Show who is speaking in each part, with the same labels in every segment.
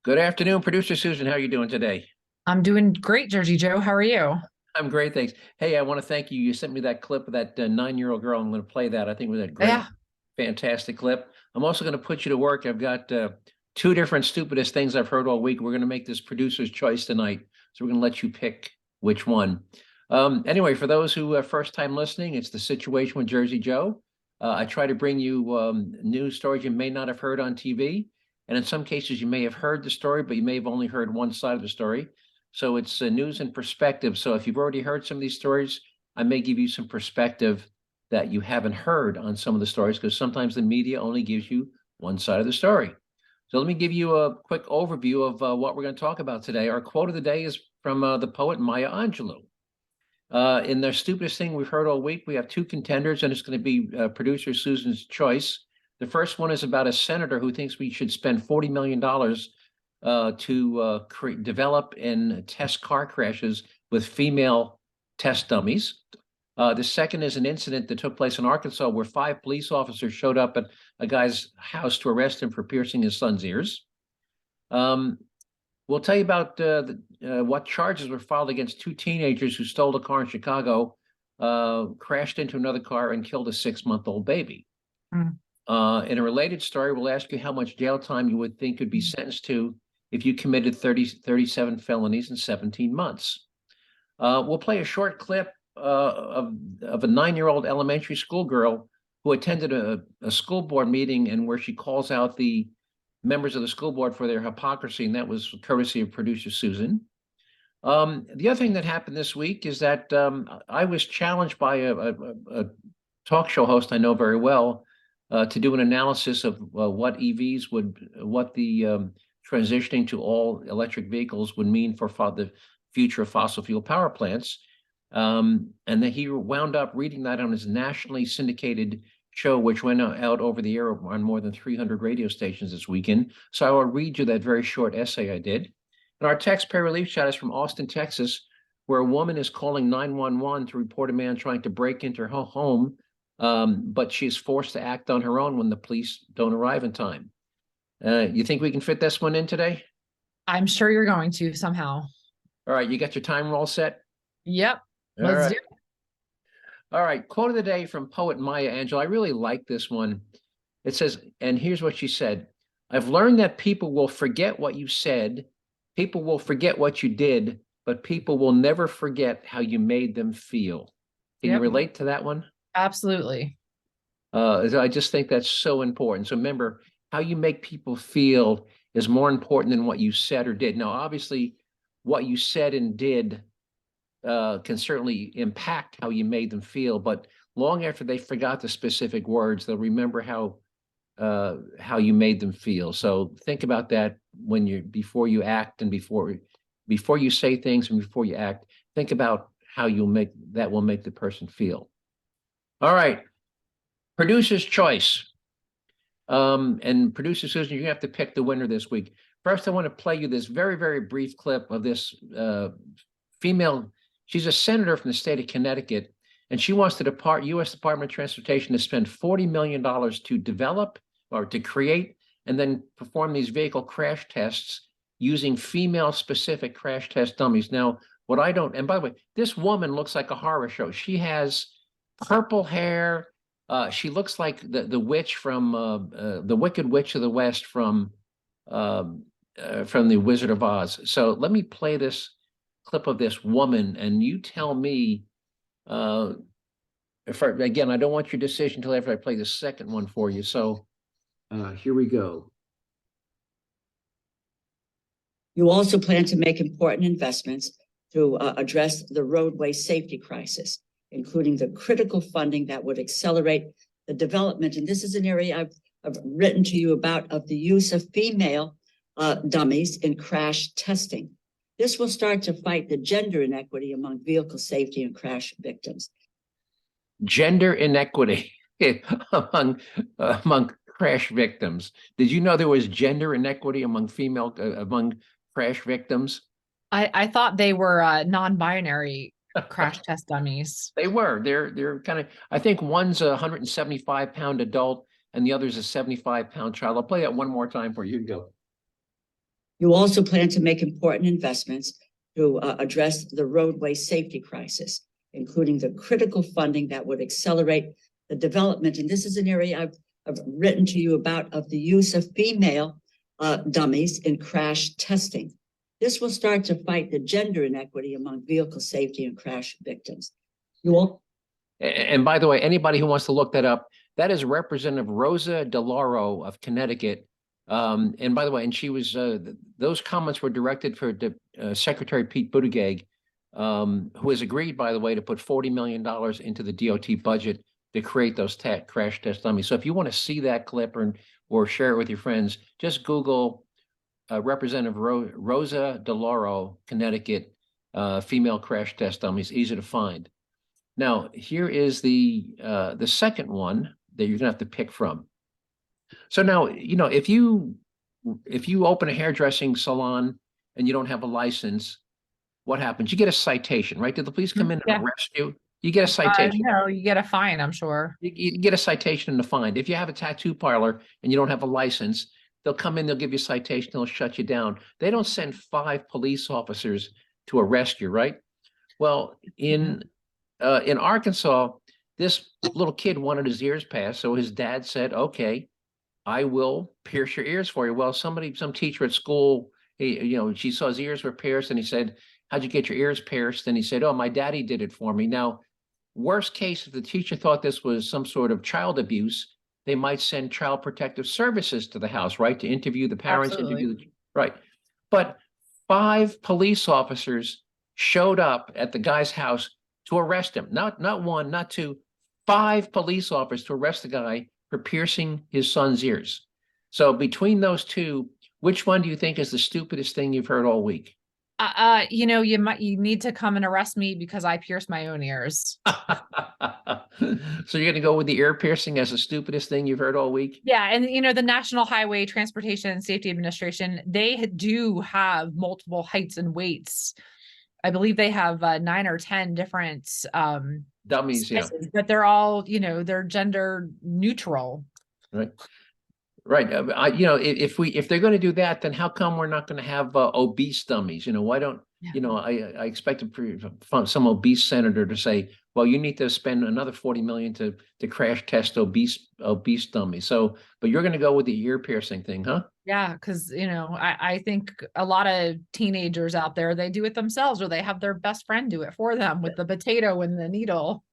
Speaker 1: Good afternoon, producer Susan. How are you doing today?
Speaker 2: I'm doing great, Jersey Joe. How are you?
Speaker 1: I'm great, thanks. Hey, I want to thank you. You sent me that clip of that 9-year-old girl. I'm going to play that. I think it was a great,
Speaker 2: Yeah.
Speaker 1: fantastic clip. I'm also going to put you to work. I've got two different stupidest things I've heard all week. We're going to make this producer's choice tonight. So we're going to let you pick which one. Anyway, for those who are first time listening, it's The Situation with Jerzee Joe. I try to bring you news stories you may not have heard on TV. And in some cases, you may have heard the story, but you may have only heard one side of the story. So it's news and perspective. So if you've already heard some of these stories, I may give you some perspective that you haven't heard on some of the stories, because sometimes the media only gives you one side of the story. So let me give you a quick overview of what we're going to talk about today. Our quote of the day is from the poet Maya Angelou. In the stupidest thing we've heard all week, we have two contenders, and it's going to be producer Susan's choice. The first one is about a senator who thinks we should spend $40 million to develop and test car crashes with female test dummies. The second is an incident that took place in Arkansas where 5 police officers showed up at a guy's house to arrest him for piercing his son's ears. We'll tell you about what charges were filed against 2 teenagers who stole a car in Chicago, crashed into another car, and killed a 6-month-old baby.
Speaker 2: Mm.
Speaker 1: In a related story, we'll ask you how much jail time you would think could be sentenced to if you committed 37 felonies in 17 months. We'll play a short clip of a 9-year-old elementary school girl who attended a school board meeting, and where she calls out the members of the school board for their hypocrisy, and that was courtesy of producer Susan. The other thing that happened this week is that I was challenged by a talk show host I know very well to do an analysis of what the transitioning to all electric vehicles would mean for the future of fossil fuel power plants. And then he wound up reading that on his nationally syndicated show, which went out over the air on more than 300 radio stations this weekend. So I will read you that very short essay I did. And our taxpayer relief chat is from Austin, Texas, where a woman is calling 911 to report a man trying to break into her home, but she is forced to act on her own when the police don't arrive in time. You think we can fit this one in today?
Speaker 2: I'm sure you're going to somehow.
Speaker 1: All right, you got your timer all set?
Speaker 2: Yep.
Speaker 1: All
Speaker 2: Let's
Speaker 1: right.
Speaker 2: do it.
Speaker 1: All right, quote of the day from poet Maya Angelou. I really like this one. It says, and here's what she said: I've learned that people will forget what you said, people will forget what you did, but people will never forget how you made them feel. Can you
Speaker 2: Yep.
Speaker 1: relate to that one?
Speaker 2: Absolutely.
Speaker 1: I just think that's so important. So remember, how you make people feel is more important than what you said or did. Now, obviously, what you said and did can certainly impact how you made them feel, but long after they forgot the specific words, they'll remember how you made them feel. So think about that before you act, and before you say things, and before you act, think about how will make the person feel. All right, producer's choice. And producer Susan, you have to pick the winner this week. First, I want to play you this very, very brief clip of this female. She's a senator from the state of Connecticut, and she wants the U.S. Department of Transportation to spend $40 million to develop or to create and then perform these vehicle crash tests using female-specific crash test dummies. Now, and by the way, this woman looks like a horror show. She has purple hair. She looks like the witch from the Wicked Witch of the West from the Wizard of Oz. So let me play this clip of this woman, and you tell me. Again, I don't want your decision until after I play the second one for you. So here we go.
Speaker 3: You also plan to make important investments to address the roadway safety crisis, including the critical funding that would accelerate the development. And this is an area I've written to you about, of the use of female dummies in crash testing. This will start to fight the gender inequity among vehicle safety and crash victims.
Speaker 1: Gender inequity among crash victims. Did you know there was gender inequity among crash victims?
Speaker 2: I thought they were non-binary crash test dummies.
Speaker 1: They were. They're kind of. I think one's a 175-pound adult, and the other's a 75-pound child. I'll play that one more time for you. Go.
Speaker 3: You also plan to make important investments to address the roadway safety crisis, including the critical funding that would accelerate the development. And this is an area I've written to you about, of the use of female dummies in crash testing. This will start to fight the gender inequity among vehicle safety and crash victims. You will.
Speaker 1: And by the way, anybody who wants to look that up, that is Representative Rosa DeLauro of Connecticut. And by the way, and she was, those comments were directed for Secretary Pete Buttigieg, who has agreed, by the way, to put $40 million into the DOT budget to create those crash test dummies. So if you want to see that clip or share it with your friends, just Google Representative Rosa DeLauro, Connecticut, female crash test dummies, easy to find. Now, here is the second one that you're gonna have to pick from. So now, if you open a hairdressing salon and you don't have a license, what happens? You get a citation, right? Did the police come in and arrest you? You get a citation.
Speaker 2: No, you get a fine, I'm sure.
Speaker 1: You get a citation and a fine. If you have a tattoo parlor and you don't have a license, they'll come in, they'll give you a citation, they'll shut you down. They don't send 5 police officers to arrest you, right? Well, in Arkansas, this little kid wanted his ears pierced, so his dad said, "Okay, I will pierce your ears for you." Well, some teacher at school, she saw his ears were pierced, and he said, "How'd you get your ears pierced?" And he said, "Oh, my daddy did it for me." Now, worst case, if the teacher thought this was some sort of child abuse, they might send Child Protective Services to the house, right, to interview the parents, right. But 5 police officers showed up at the guy's house to arrest him. Not 1, not 2, 5 police officers to arrest the guy for piercing his son's ears. So between those two, which one do you think is the stupidest thing you've heard all week?
Speaker 2: You need to come and arrest me because I pierced my own ears.
Speaker 1: So you're going to go with the ear piercing as the stupidest thing you've heard all week?
Speaker 2: Yeah. And, the National Highway Transportation and Safety Administration, they do have multiple heights and weights. I believe they have 9 or 10 different
Speaker 1: dummies,
Speaker 2: sizes, but they're all, they're gender neutral.
Speaker 1: Right. Right. If they're going to do that, then how come we're not going to have obese dummies? Why don't, I expected some obese senator to say, well, you need to spend another $40 million to crash test obese dummies. So, but you're going to go with the ear piercing thing, huh?
Speaker 2: Yeah. Cause I think a lot of teenagers out there, they do it themselves, or they have their best friend do it for them with the potato and the needle.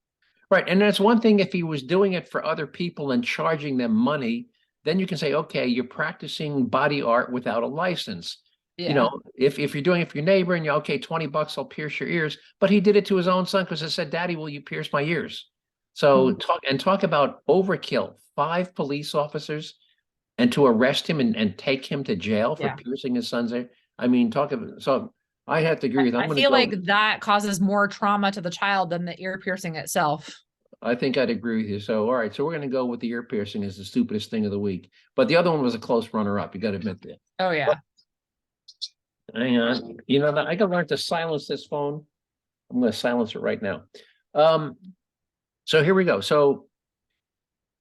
Speaker 1: Right. And that's one thing if he was doing it for other people and charging them money, then you can say, okay, you're practicing body art without a license.
Speaker 2: Yeah.
Speaker 1: If you're doing it for your neighbor and okay, $20, I'll pierce your ears. But he did it to his own son because he said, "Daddy, will you pierce my ears?" So talk about overkill. 5 police officers and to arrest him and take him to jail for piercing his son's ear. I mean, so I have to agree with that.
Speaker 2: I feel like that causes more trauma to the child than the ear piercing itself.
Speaker 1: I think I'd agree with you. So, all right. So we're going to go with the ear piercing as the stupidest thing of the week. But the other one was a close runner-up. You got to admit that.
Speaker 2: Oh, yeah.
Speaker 1: Hang on. I got to learn to silence this phone. I'm going to silence it right now. So here we go. So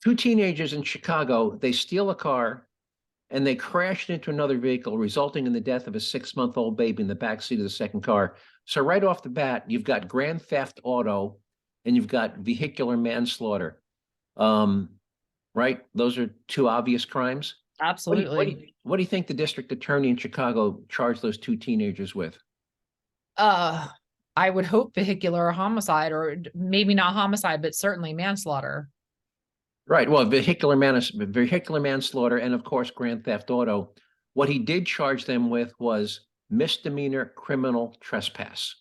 Speaker 1: 2 teenagers in Chicago, they steal a car and they crashed into another vehicle, resulting in the death of a 6-month-old baby in the backseat of the second car. So right off the bat, you've got grand theft auto and you've got vehicular manslaughter, right? Those are 2 obvious crimes.
Speaker 2: Absolutely.
Speaker 1: What do you think the district attorney in Chicago charged those 2 teenagers with?
Speaker 2: I would hope vehicular homicide, or maybe not homicide, but certainly manslaughter.
Speaker 1: Right. Well, vehicular manslaughter, and of course, grand theft auto. What he did charge them with was misdemeanor criminal trespass.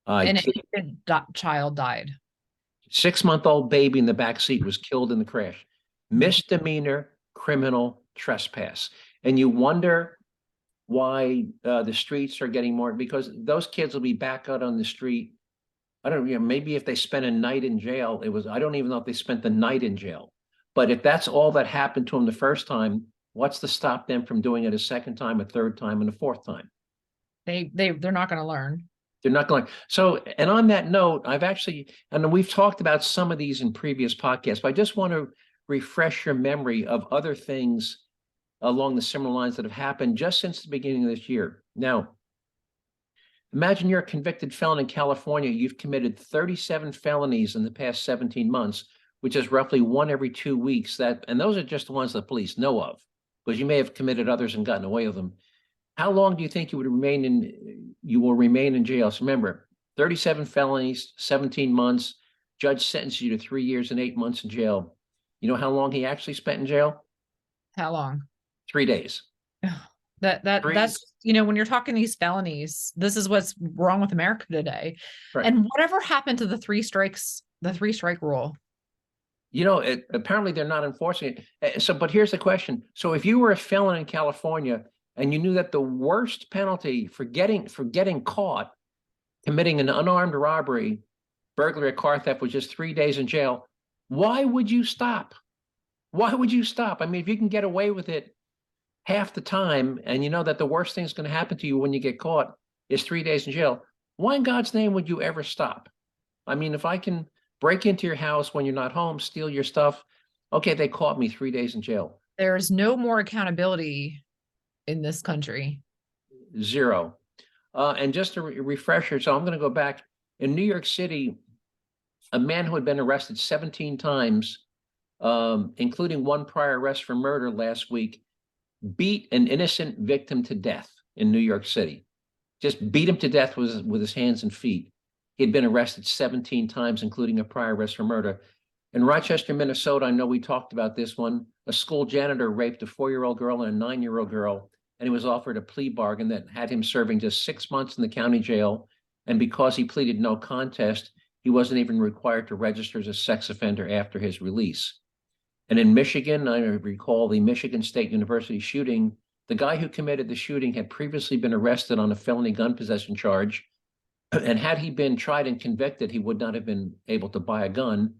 Speaker 2: And a child died.
Speaker 1: 6-month-old baby in the back seat was killed in the crash. Misdemeanor criminal trespass. And you wonder why the streets are getting more, because those kids will be back out on the street. I don't know, maybe if they spent a night in jail, I don't even know if they spent the night in jail. But if that's all that happened to them the first time, what's to stop them from doing it a second time, a third time, and a fourth time?
Speaker 2: They're not going to learn.
Speaker 1: They're not going. So, and on that note, and we've talked about some of these in previous podcasts, but I just want to refresh your memory of other things along the similar lines that have happened just since the beginning of this year. Now, imagine you're a convicted felon in California. You've committed 37 felonies in the past 17 months, which is roughly one every 2 weeks. And those are just the ones the police know of, because you may have committed others and gotten away with them. How long do you think you will remain in jail? So remember, 37 felonies, 17 months. Judge sentenced you to 3 years and 8 months in jail. You know how long he actually spent in jail?
Speaker 2: How long?
Speaker 1: 3 days.
Speaker 2: That's, when you're talking these felonies, this is what's wrong with America today.
Speaker 1: Right.
Speaker 2: And whatever happened to the 3 strike rule?
Speaker 1: Apparently they're not enforcing it. But here's the question. So if you were a felon in California and you knew that the worst penalty for getting caught committing an unarmed robbery, burglary, or car theft was just 3 days in jail, why would you stop? Why would you stop? I mean, if you can get away with it half the time, and you know that the worst thing's going to happen to you when you get caught is 3 days in jail, why in God's name would you ever stop? I mean, if I can break into your house when you're not home, steal your stuff, okay, they caught me, 3 days in jail.
Speaker 2: There's no more accountability in this country.
Speaker 1: Zero. And just a refresher, so I'm going to go back. In New York City, a man who had been arrested 17 times, including one prior arrest for murder last week, beat an innocent victim to death in New York City. Just beat him to death with his hands and feet. He'd been arrested 17 times, including a prior arrest for murder. In Rochester, Minnesota, I know we talked about this one. A school janitor raped a 4-year-old girl and a 9-year-old girl, and he was offered a plea bargain that had him serving just 6 months in the county jail. And because he pleaded no contest, he wasn't even required to register as a sex offender after his release. And in Michigan, I recall the Michigan State University shooting. The guy who committed the shooting had previously been arrested on a felony gun possession charge. And had he been tried and convicted, he would not have been able to buy a gun.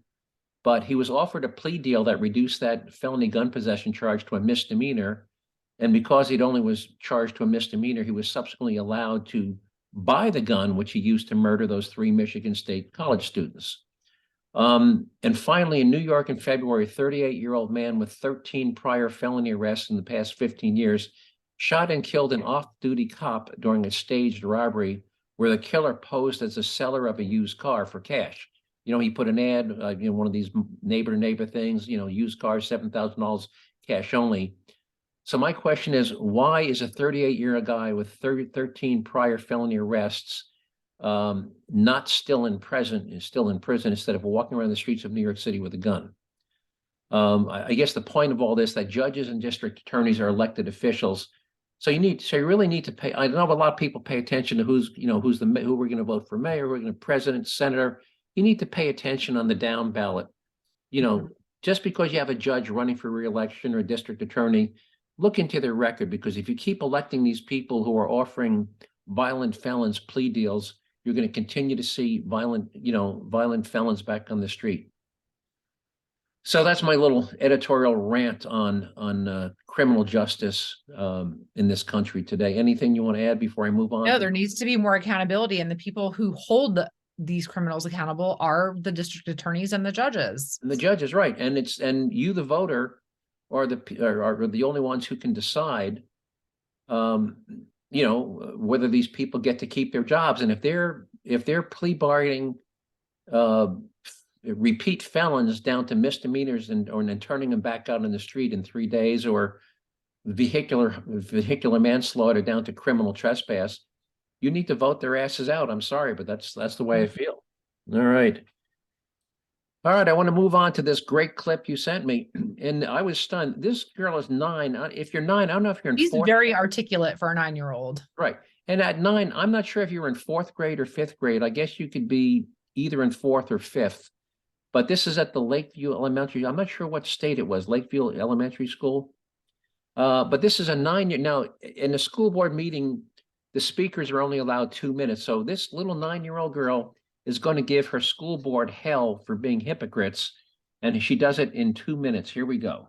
Speaker 1: But he was offered a plea deal that reduced that felony gun possession charge to a misdemeanor. And because he'd only was charged to a misdemeanor, he was subsequently allowed to buy the gun, which he used to murder those 3 Michigan State college students. And finally, in New York in February, a 38-year-old man with 13 prior felony arrests in the past 15 years shot and killed an off-duty cop during a staged robbery where the killer posed as a seller of a used car for cash. He put an ad, one of these neighbor things, used cars, $7,000 cash only. So my question is, why is a 38-year-old guy with 13 prior felony arrests not still in prison instead of walking around the streets of New York City with a gun? I guess the point of all this, that judges and district attorneys are elected officials. So you really need to pay. I know a lot of people pay attention to who we're going to vote for mayor, who we're going to president, senator. You need to pay attention on the down ballot. Just because you have a judge running for re-election or a district attorney, look into their record, because if you keep electing these people who are offering violent felons plea deals, you're going to continue to see violent felons back on the street. So that's my little editorial rant on criminal justice in this country today. Anything you want to add before I move on?
Speaker 2: No, there needs to be more accountability, and the people who hold these criminals accountable are the district attorneys and the judges.
Speaker 1: And the judges, right? And you, the voter, are the only ones who can decide, whether these people get to keep their jobs. And if they're plea bargaining repeat felons down to misdemeanors and then turning them back out on the street in 3 days, or vehicular manslaughter down to criminal trespass, you need to vote their asses out. I'm sorry, but that's the way I feel. All right. I want to move on to this great clip you sent me. And I was stunned. This girl is 9. If you're 9, I don't know if you're in
Speaker 2: She's
Speaker 1: fourth.
Speaker 2: very articulate for a 9-year-old.
Speaker 1: Right. And at 9, I'm not sure if you're in 4th grade or 5th grade. I guess you could be either in 4th or 5th. But this is at the Lakeview Elementary. I'm not sure what state it was, Lakeview Elementary School. But this is a 9-year. Now, in a school board meeting, the speakers are only allowed 2 minutes. So this little 9-year-old girl is going to give her school board hell for being hypocrites. And she does it in 2 minutes. Here we go.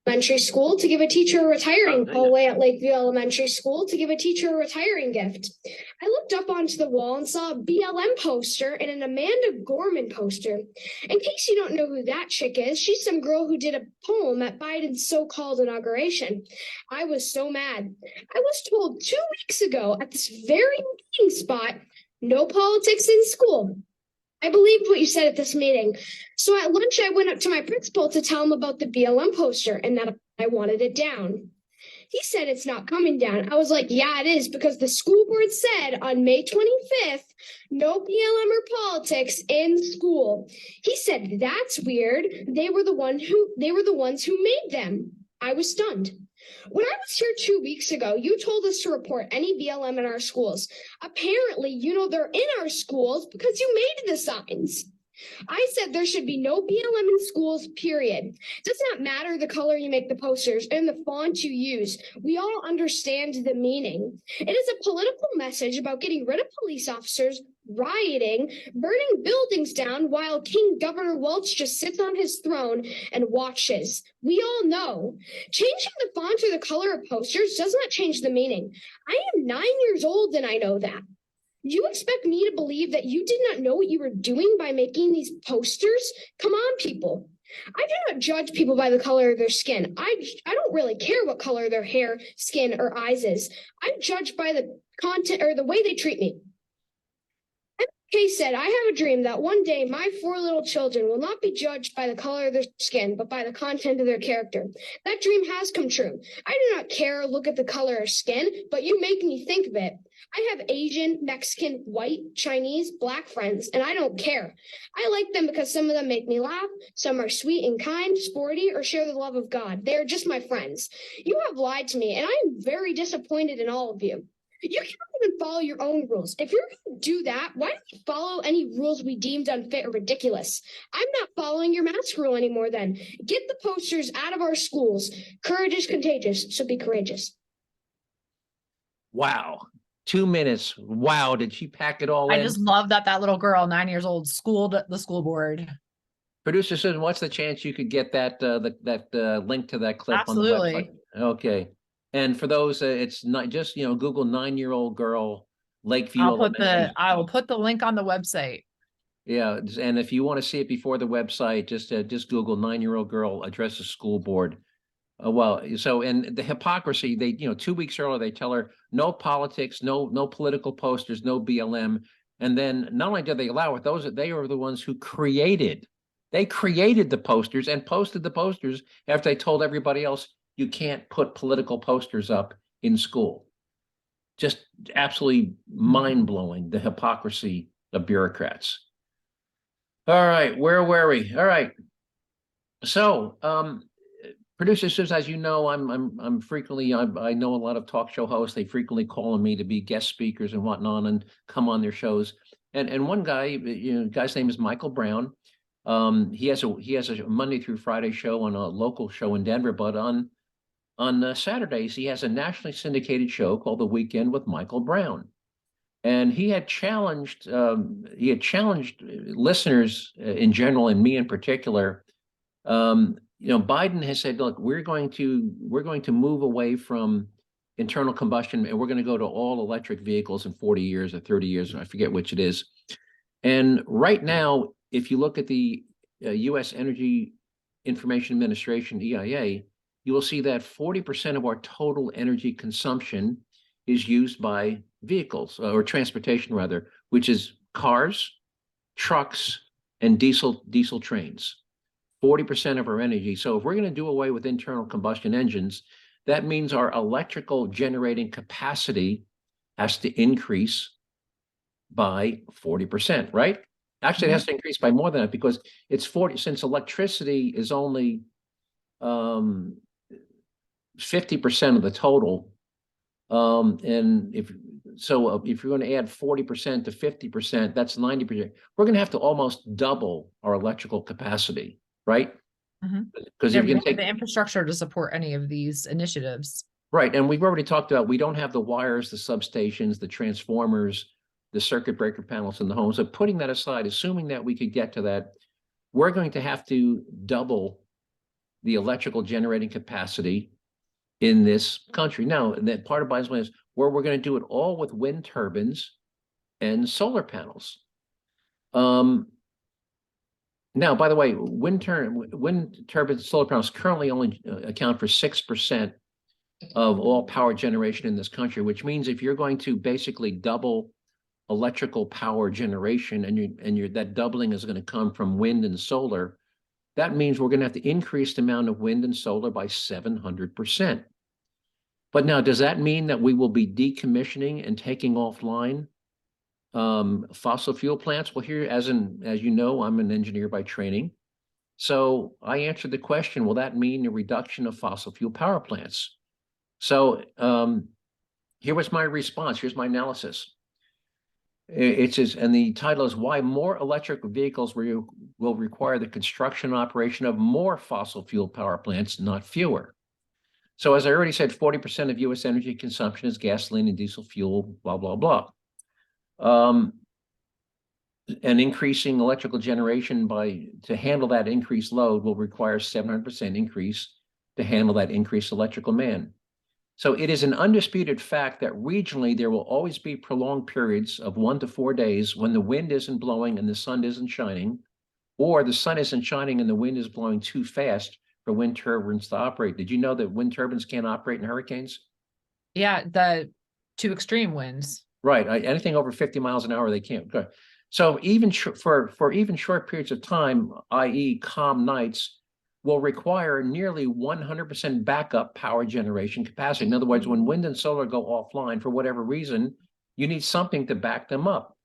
Speaker 4: Elementary school to give a teacher a retiring hallway at Lakeview Elementary School to give a teacher a retiring gift. I looked up onto the wall and saw a BLM poster and an Amanda Gorman poster. In case you don't know who that chick is, she's some girl who did a poem at Biden's so-called inauguration. I was so mad. I was told 2 weeks ago at this very meeting spot, no politics in school. I believed what you said at this meeting. So at lunch, I went up to my principal to tell him about the BLM poster and that I wanted it down. He said it's not coming down. I was like, yeah, it is, because the school board said on May 25th, no BLM or politics in school. He said, that's weird. They were the ones who made them. I was stunned. When I was here 2 weeks ago, you told us to report any BLM in our schools. Apparently, you know they're in our schools because you made the signs. I said there should be no BLM in schools, period. It does not matter the color you make the posters and the font you use. We all understand the meaning. It is a political message about getting rid of police officers, rioting, burning buildings down while King Governor Welch just sits on his throne and watches. We all know. Changing the font or the color of posters does not change the meaning. I am 9 years old and I know that. You expect me to believe that you did not know what you were doing by making these posters? Come on, people. I do not judge people by the color of their skin. I don't really care what color their hair, skin, or eyes is. I'm judged by the content or the way they treat me. MK said, I have a dream that one day my 4 little children will not be judged by the color of their skin, but by the content of their character. That dream has come true. I do not care or look at the color of skin, but you make me think of it. I have Asian, Mexican, white, Chinese, black friends, and I don't care. I like them because some of them make me laugh, some are sweet and kind, sporty, or share the love of God. They are just my friends. You have lied to me, and I am very disappointed in all of you. You can't even follow your own rules. If you're going to do that, why don't you follow any rules we deemed unfit or ridiculous? I'm not following your mask rule anymore then. Get the posters out of our schools. Courage is contagious, so be courageous.
Speaker 1: Wow. 2 minutes. Wow. Did she pack it all in?
Speaker 2: I just love that little girl, 9 years old, schooled the school board.
Speaker 1: Producer Susan, what's the chance you could get that link to that clip on the
Speaker 2: Absolutely.
Speaker 1: website? Okay. And for those, it's not just, Google 9-year-old girl, Lakeview Elementary
Speaker 2: I will
Speaker 1: School.
Speaker 2: put the link on the website.
Speaker 1: Yeah, and if you want to see it before the website, just Google 9-year-old girl addresses school board. And the hypocrisy, they, 2 weeks earlier, they tell her no politics, no political posters, no BLM. And then not only did they allow it, they are the ones who created the posters and posted the posters after they told everybody else you can't put political posters up in school. Just absolutely mind-blowing, the hypocrisy of bureaucrats. All right, where were we? All right. So, Producer Susan, as you know, I'm frequently, I know a lot of talk show hosts. They frequently call on me to be guest speakers and whatnot and come on their shows. And one guy, guy's name is Michael Brown. He has a Monday through Friday show on a local show in Denver, but on Saturdays he has a nationally syndicated show called The Weekend with Michael Brown. And he had challenged listeners in general, and me in particular. Biden has said, look, we're going to move away from internal combustion and we're going to go to all electric vehicles in 40 years or 30 years. I forget which it is. And right now, if you look at the US Energy Information Administration, EIA, you will see that 40% of our total energy consumption is used by vehicles or transportation rather, which is cars, trucks, and diesel trains. 40% of our energy. So if we're going to do away with internal combustion engines, that means our electrical generating capacity has to increase by 40%, right? Actually, it has to increase by more than that because it's 40, since electricity is only 50% of the total. And if you're going to add 40% to 50%, that's 90%. We're going to have to almost double our electrical capacity. Right? Because if you can take
Speaker 2: the infrastructure to support any of these initiatives.
Speaker 1: Right. And we've already talked about, we don't have the wires, the substations, the transformers, the circuit breaker panels in the homes. So putting that aside, assuming that we could get to that, we're going to have to double the electrical generating capacity in this country. Now, that part of Biden's plan is where we're going to do it all with wind turbines and solar panels. Now, by the way, wind turbines, solar panels currently only account for 6% of all power generation in this country, which means if you're going to basically double electrical power generation, and that doubling is going to come from wind and solar, that means we're going to have to increase the amount of wind and solar by 700%. But now, does that mean that we will be decommissioning and taking offline fossil fuel plants? Well, here, as you know, I'm an engineer by training. So I answered the question, will that mean a reduction of fossil fuel power plants? So here was my response. Here's my analysis. It says, and the title is Why More Electric Vehicles Will Require the Construction and Operation of More Fossil Fuel Power Plants, Not Fewer. So as I already said, 40% of U.S. energy consumption is gasoline and diesel fuel, blah, blah, blah. And increasing electrical generation to handle that increased load will require 700% increase to handle that increased electrical demand. So it is an undisputed fact that regionally there will always be prolonged periods of 1 to 4 days when the wind isn't blowing and the sun isn't shining, or the sun isn't shining and the wind is blowing too fast for wind turbines to operate. Did you know that wind turbines can't operate in hurricanes?
Speaker 2: Yeah, the two extreme winds.
Speaker 1: Right. Anything over 50 miles an hour, they can't go. So even for even short periods of time, i.e. calm nights, will require nearly 100% backup power generation capacity. In other words, when wind and solar go offline for whatever reason, you need something to back them up.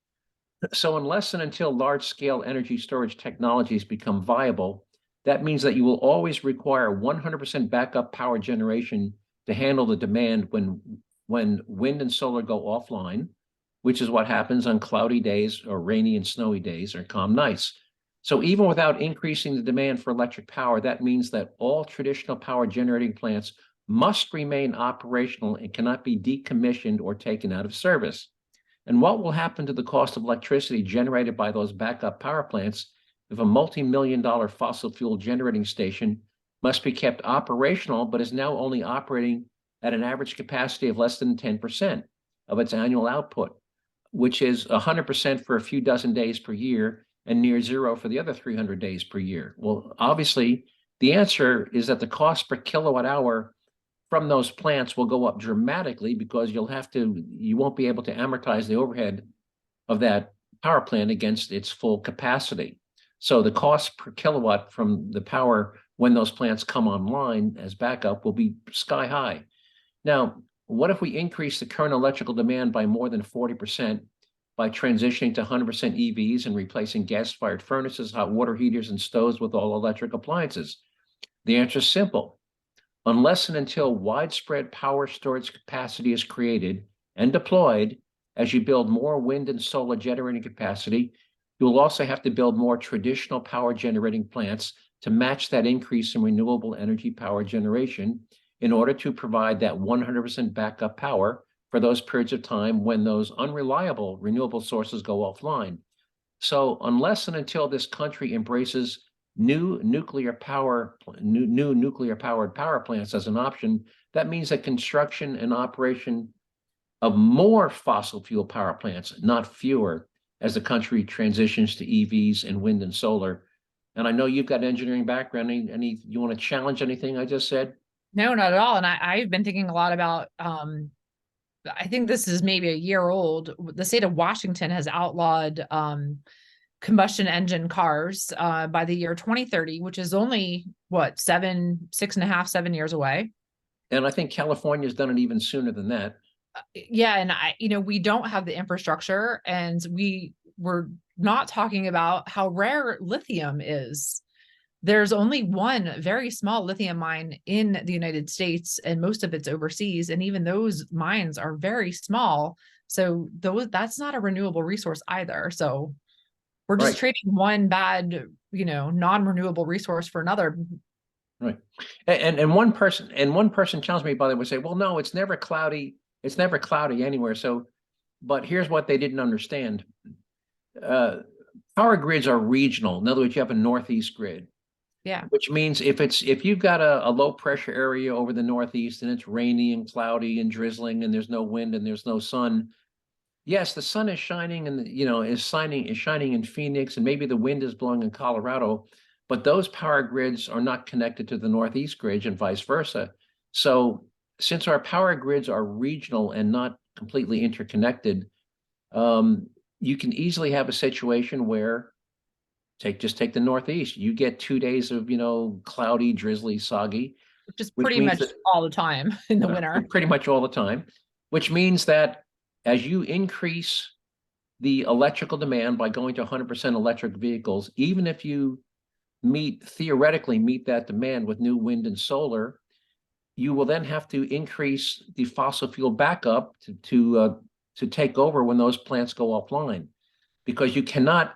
Speaker 1: So unless and until large-scale energy storage technologies become viable, that means that you will always require 100% backup power generation to handle the demand when wind and solar go offline, which is what happens on cloudy days or rainy and snowy days or calm nights. So even without increasing the demand for electric power, that means that all traditional power generating plants must remain operational and cannot be decommissioned or taken out of service. And what will happen to the cost of electricity generated by those backup power plants if a multi-million-dollar fossil fuel generating station must be kept operational, but is now only operating at an average capacity of less than 10% of its annual output, which is 100% for a few dozen days per year and near zero for the other 300 days per year? Well, obviously, the answer is that the cost per kilowatt hour from those plants will go up dramatically because you won't be able to amortize the overhead of that power plant against its full capacity. So the cost per kilowatt from the power when those plants come online as backup will be sky high. Now, what if we increase the current electrical demand by more than 40% by transitioning to 100% EVs and replacing gas-fired furnaces, hot water heaters, and stoves with all electric appliances? The answer is simple. Unless and until widespread power storage capacity is created and deployed, as you build more wind and solar generating capacity, you will also have to build more traditional power generating plants to match that increase in renewable energy power generation in order to provide that 100% backup power for those periods of time when those unreliable renewable sources go offline. So unless and until this country embraces new nuclear powered power plants as an option, that means that construction and operation of more fossil fuel power plants, not fewer, as the country transitions to EVs and wind and solar. And I know you've got an engineering background. You want to challenge anything I just said?
Speaker 2: No, not at all. And I've been thinking a lot about, I think this is maybe a year old. The state of Washington has outlawed combustion engine cars by the year 2030, which is only what, 7 years away.
Speaker 1: And I think California's done it even sooner than that.
Speaker 2: Yeah. And we don't have the infrastructure, and we're not talking about how rare lithium is. There's only one very small lithium mine in the United States, and most of it's overseas. And even those mines are very small. So that's not a renewable resource either. So we're just trading one bad, non-renewable resource for another.
Speaker 1: Right. And one person challenged me, by the way, say, well, no, it's never cloudy. It's never cloudy anywhere. So, but here's what they didn't understand. Power grids are regional. In other words, you have a Northeast grid.
Speaker 2: Yeah.
Speaker 1: Which means if you've got a low pressure area over the Northeast and it's rainy and cloudy and drizzling and there's no wind and there's no sun, yes, the sun is shining and is shining in Phoenix, and maybe the wind is blowing in Colorado, but those power grids are not connected to the Northeast grid and vice versa. So since our power grids are regional and not completely interconnected, you can easily have a situation where just take the Northeast. You get 2 days of, cloudy, drizzly, soggy,
Speaker 2: Which is
Speaker 1: which
Speaker 2: pretty
Speaker 1: means
Speaker 2: much all the time in the winter.
Speaker 1: pretty much all the time, which means that as you increase the electrical demand by going to 100% electric vehicles, even if you theoretically meet that demand with new wind and solar, you will then have to increase the fossil fuel backup to take over when those plants go offline, because you cannot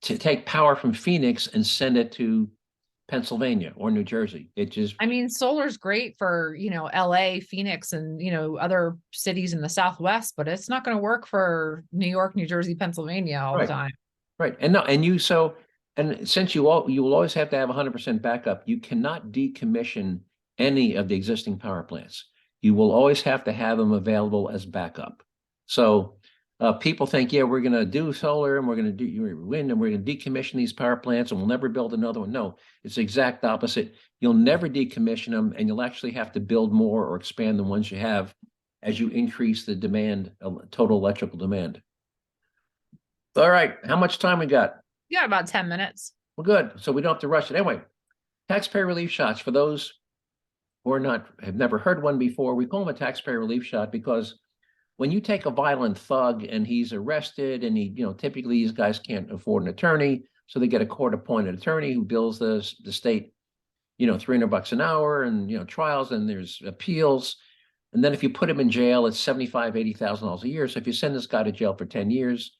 Speaker 1: take power from Phoenix and send it to Pennsylvania or New Jersey. It just,
Speaker 2: I mean, solar's great for, LA, Phoenix, and, other cities in the Southwest, but it's not going to work for New York, New Jersey, Pennsylvania all the time.
Speaker 1: Right. And since you will always have to have 100% backup, you cannot decommission any of the existing power plants. You will always have to have them available as backup. So people think, yeah, we're going to do solar and we're going to do wind and we're going to decommission these power plants and we'll never build another one. No, it's the exact opposite. You'll never decommission them, and you'll actually have to build more or expand the ones you have as you increase the demand, total electrical demand. All right, how much time we got?
Speaker 2: You got about 10 minutes.
Speaker 1: Well, good. So we don't have to rush it. Anyway, taxpayer relief shots. For those who have never heard one before, we call them a taxpayer relief shot because when you take a violent thug and he's arrested and typically these guys can't afford an attorney, so they get a court-appointed attorney who bills the state, $300 an hour, and, trials, and there's appeals. And then if you put him in jail, it's $75,000, $80,000 a year. So if you send this guy to jail for 10 years,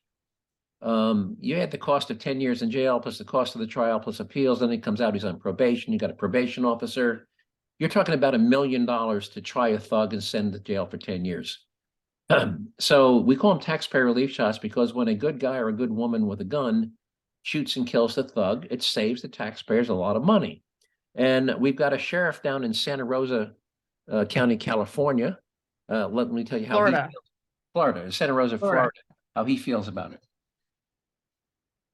Speaker 1: you had the cost of 10 years in jail, plus the cost of the trial, plus appeals. Then he comes out, he's on probation. You got a probation officer. You're talking about $1 million to try a thug and send to jail for 10 years. So we call them taxpayer relief shots because when a good guy or a good woman with a gun shoots and kills the thug, it saves the taxpayers a lot of money. And we've got a sheriff down in Santa Rosa County, California. Let me tell you how
Speaker 2: Florida.
Speaker 1: he feels. Florida, Santa Rosa, Florida, how he feels about it.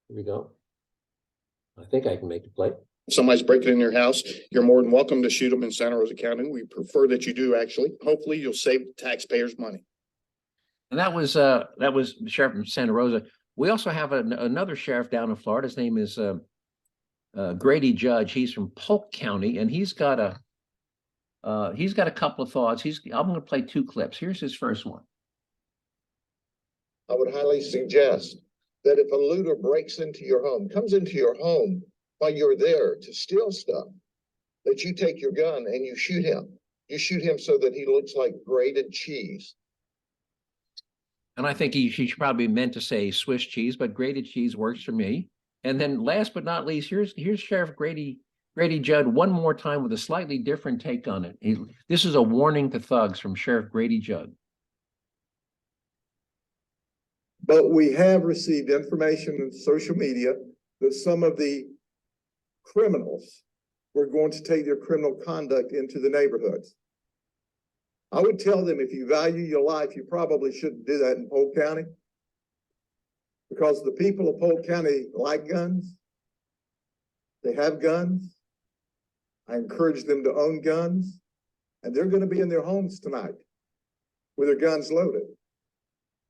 Speaker 1: Here we go. I think I can make it play.
Speaker 5: If somebody's breaking in your house, you're more than welcome to shoot them in Santa Rosa County. We prefer that you do, actually. Hopefully you'll save taxpayers money.
Speaker 1: And that was the sheriff from Santa Rosa. We also have another sheriff down in Florida. His name is Grady Judge. He's from Polk County, and he's got a couple of thoughts. I'm going to play 2 clips. Here's his first one.
Speaker 6: I would highly suggest that if a looter breaks into your home, comes into your home while you're there to steal stuff, that you take your gun and you shoot him. You shoot him so that he looks like grated cheese.
Speaker 1: And I think he should probably meant to say Swiss cheese, but grated cheese works for me. And then last but not least, here's Sheriff Grady Judd one more time with a slightly different take on it. This is a warning to thugs from Sheriff Grady Judd.
Speaker 7: But we have received information in social media that some of the criminals were going to take their criminal conduct into the neighborhoods. I would tell them, if you value your life, you probably shouldn't do that in Polk County, because the people of Polk County like guns. They have guns. I encourage them to own guns, and they're going to be in their homes tonight with their guns loaded.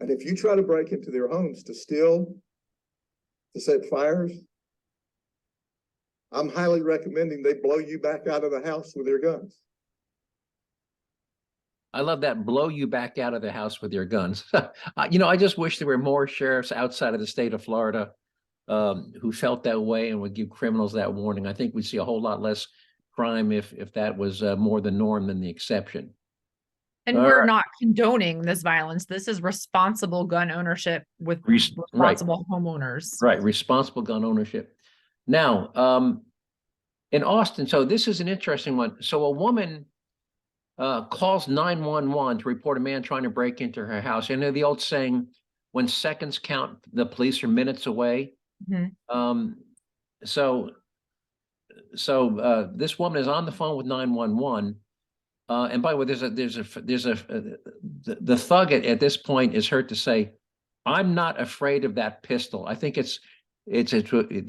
Speaker 7: And if you try to break into their homes to steal, to set fires, I'm highly recommending they blow you back out of the house with their guns.
Speaker 1: I love that, blow you back out of the house with your guns. I just wish there were more sheriffs outside of the state of Florida who felt that way and would give criminals that warning. I think we'd see a whole lot less crime if that was more the norm than the exception.
Speaker 2: And we're not condoning this violence. This is responsible gun ownership with responsible homeowners.
Speaker 1: Right, responsible gun ownership. Now, in Austin, so this is an interesting one. So a woman calls 911 to report a man trying to break into her house. You know the old saying, when seconds count, the police are minutes away.
Speaker 2: Mm-hmm.
Speaker 1: So this woman is on the phone with 911. And by the way, the thug at this point is heard to say, "I'm not afraid of that pistol." I think they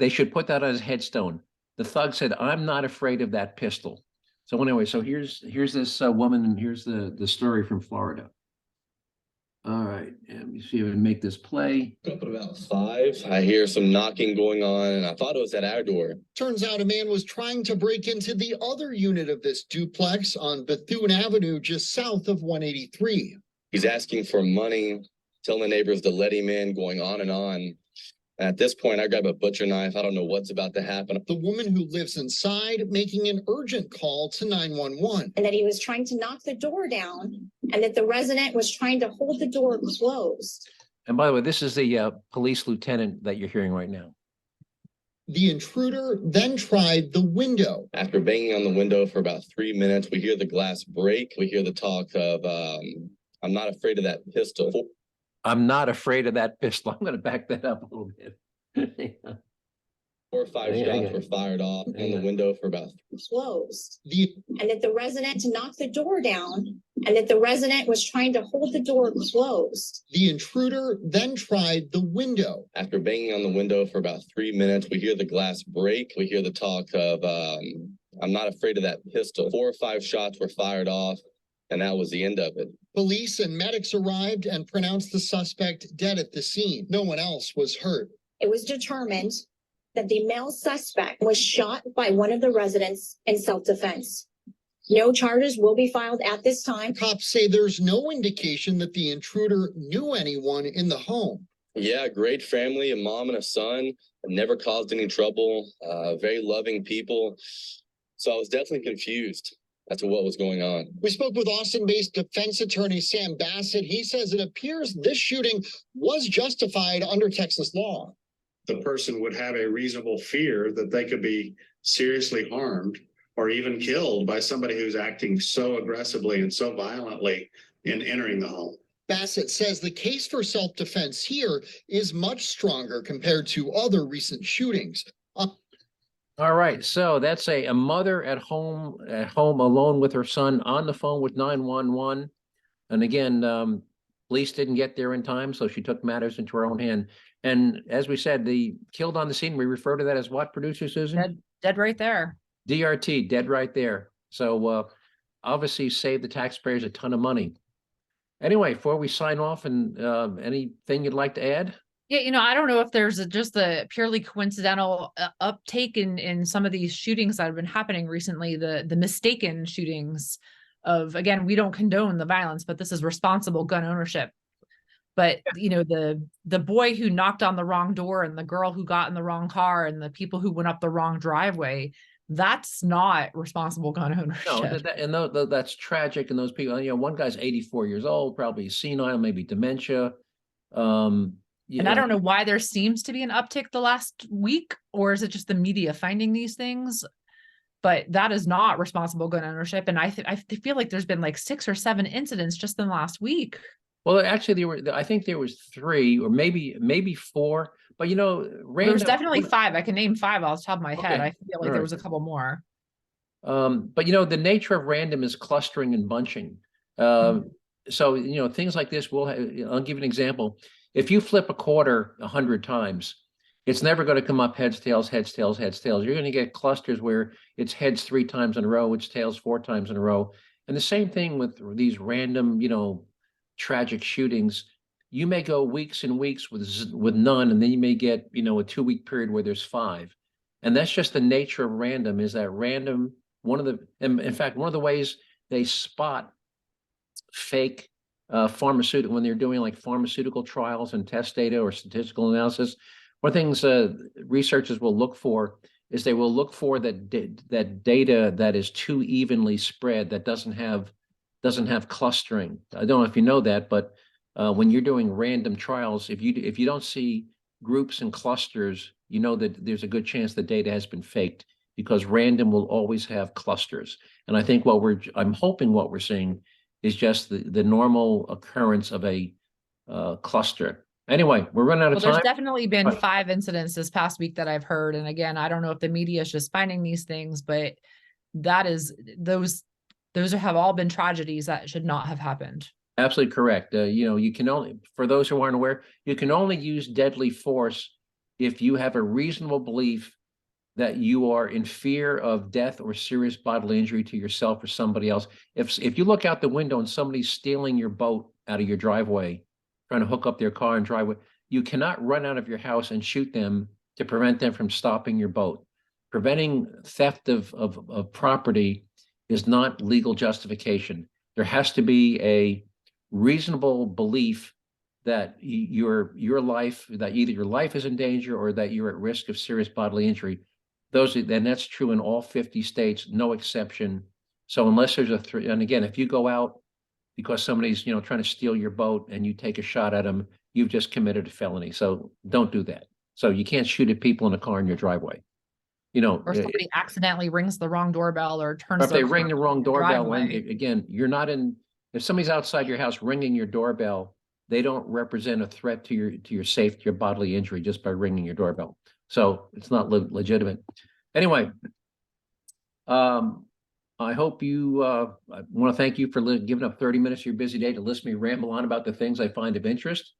Speaker 1: should put that on his headstone. The thug said, "I'm not afraid of that pistol." So anyway, so here's this woman, and here's the story from Florida. All right, let me see if I can make this play.
Speaker 8: Up at about 5, I hear some knocking going on, and I thought it was at our door.
Speaker 9: Turns out a man was trying to break into the other unit of this duplex on Bethune Avenue, just south of 183.
Speaker 8: He's asking for money, telling the neighbors to let him in, going on and on. At this point, I grab a butcher knife. I don't know what's about to happen.
Speaker 9: The woman who lives inside making an urgent call to 911.
Speaker 10: And that he was trying to knock the door down, and that the resident was trying to hold the door closed.
Speaker 1: And by the way, this is the police lieutenant that you're hearing right now.
Speaker 9: The intruder then tried the window.
Speaker 8: After banging on the window for about 3 minutes, we hear the glass break. We hear the talk of, "I'm not afraid of that pistol."
Speaker 1: I'm not afraid of that pistol. I'm going to back that up a little bit.
Speaker 8: 4 or 5 shots were fired off in the window for about
Speaker 10: closed. And that the resident to knock the door down, and that the resident was trying to hold the door closed.
Speaker 9: The intruder then tried the window.
Speaker 8: After banging on the window for about 3 minutes, we hear the glass break. We hear the talk of, "I'm not afraid of that pistol." 4 or 5 shots were fired off, and that was the end of it.
Speaker 9: Police and medics arrived and pronounced the suspect dead at the scene. No one else was hurt.
Speaker 10: It was determined that the male suspect was shot by one of the residents in self-defense. No charges will be filed at this time.
Speaker 9: Cops say there's no indication that the intruder knew anyone in the home.
Speaker 8: Yeah, great family, a mom and a son, never caused any trouble, very loving people. So I was definitely confused as to what was going on.
Speaker 9: We spoke with Austin-based defense attorney Sam Bassett. He says it appears this shooting was justified under Texas law.
Speaker 11: The person would have a reasonable fear that they could be seriously harmed or even killed by somebody who's acting so aggressively and so violently in entering the home.
Speaker 9: Bassett says the case for self-defense here is much stronger compared to other recent shootings.
Speaker 1: All right, so that's a mother at home alone with her son on the phone with 911. And again, police didn't get there in time, so she took matters into her own hand. And as we said, the killed on the scene, we refer to that as what, producer Susan?
Speaker 2: Dead right there.
Speaker 1: DRT, dead right there. So obviously saved the taxpayers a ton of money. Anyway, before we sign off, and anything you'd like to add?
Speaker 2: Yeah, I don't know if there's just a purely coincidental uptake in some of these shootings that have been happening recently, the mistaken shootings of, again, we don't condone the violence, but this is responsible gun ownership. But, the boy who knocked on the wrong door and the girl who got in the wrong car and the people who went up the wrong driveway, that's not responsible gun ownership.
Speaker 1: No, that's tragic. And those people, one guy's 84 years old, probably senile, maybe dementia.
Speaker 2: And I don't know why there seems to be an uptick the last week, or is it just the media finding these things? But that is not responsible gun ownership. And I feel like there's been like 6 or 7 incidents just in the last week.
Speaker 1: Well, actually, I think there was 3 or maybe 4. But
Speaker 2: there's definitely 5. I can name 5 off the top of my head. I feel like there was a couple more.
Speaker 1: But the nature of random is clustering and bunching. So things like this I'll give you an example. If you flip a quarter 100 times, it's never going to come up heads, tails, heads, tails, heads, tails. You're going to get clusters where it's heads 3 times in a row, it's tails 4 times in a row. And the same thing with these random, tragic shootings. You may go weeks and weeks with none, and then you may get, a 2-week period where there's 5. And that's just the nature of random, is that random, in fact, one of the ways they spot fake pharmaceutical, when they're doing like pharmaceutical trials and test data or statistical analysis, one of the things researchers will look for is they will look for that data that is too evenly spread, that doesn't have clustering. I don't know if you know that, but when you're doing random trials, if you don't see groups and clusters, that there's a good chance the data has been faked, because random will always have clusters. And I think I'm hoping what we're seeing is just the normal occurrence of a cluster. Anyway, we're running out of
Speaker 2: Well, there's
Speaker 1: time.
Speaker 2: definitely been
Speaker 1: Right.
Speaker 2: 5 incidents this past week that I've heard. And again, I don't know if the media is just finding these things, but that is, those have all been tragedies that should not have happened.
Speaker 1: Absolutely correct. You can only, for those who aren't aware, you can only use deadly force if you have a reasonable belief that you are in fear of death or serious bodily injury to yourself or somebody else. If you look out the window and somebody's stealing your boat out of your driveway, trying to hook up their car and driveway, you cannot run out of your house and shoot them to prevent them from stopping your boat. Preventing theft of property is not legal justification. There has to be a reasonable belief that your life, that either your life is in danger or that you're at risk of serious bodily injury. And that's true in all 50 states, no exception. So unless there's and again, if you go out because somebody's, trying to steal your boat and you take a shot at them, you've just committed a felony. So don't do that. So you can't shoot at people in a car in your driveway.
Speaker 2: Or somebody accidentally rings the wrong doorbell or turns.
Speaker 1: Or if they
Speaker 2: their
Speaker 1: ring the wrong doorbell,
Speaker 2: driveway.
Speaker 1: again, you're not in, if somebody's outside your house ringing your doorbell, they don't represent a threat to your safety, your bodily injury just by ringing your doorbell. So it's not legitimate. Anyway, I hope you, I want to thank you for giving up 30 minutes of your busy day to listen to me ramble on about the things I find of interest.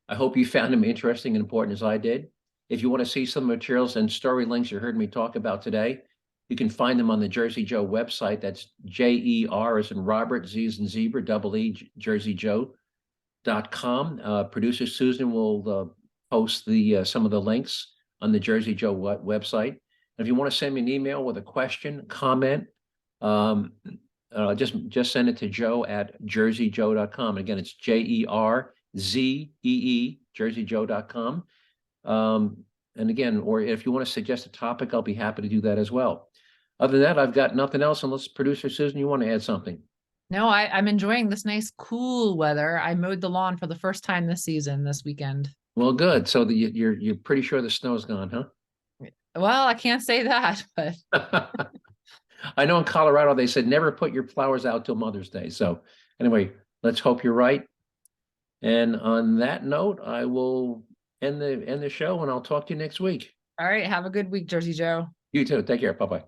Speaker 1: I hope you found them interesting and important as I did. If you want to see some materials and story links you heard me talk about today, you can find them on the Jerzee Joe website. That's JER as in Robert, Z as in zebra, E, JerzeeJoe.com. Producer Susan will post some of the links on the Jerzee Joe website. And if you want to send me an email with a question, comment, just send it to joe@JerzeeJoe.com. Again, it's JERZEE, JerzeeJoe.com. And again, or if you want to suggest a topic, I'll be happy to do that as well. Other than that, I've got nothing else unless Producer Susan, you want to add something?
Speaker 2: No, I'm enjoying this nice cool weather. I mowed the lawn for the first time this season, this weekend.
Speaker 1: Well, good. So you're pretty sure the snow's gone, huh?
Speaker 2: Well, I can't say that, but
Speaker 1: I know in Colorado, they said never put your flowers out till Mother's Day. So anyway, let's hope you're right. And on that note, I will end the show and I'll talk to you next week.
Speaker 2: all right. Have a good week, Jerzee Joe.
Speaker 1: You too. Take care. Bye-bye.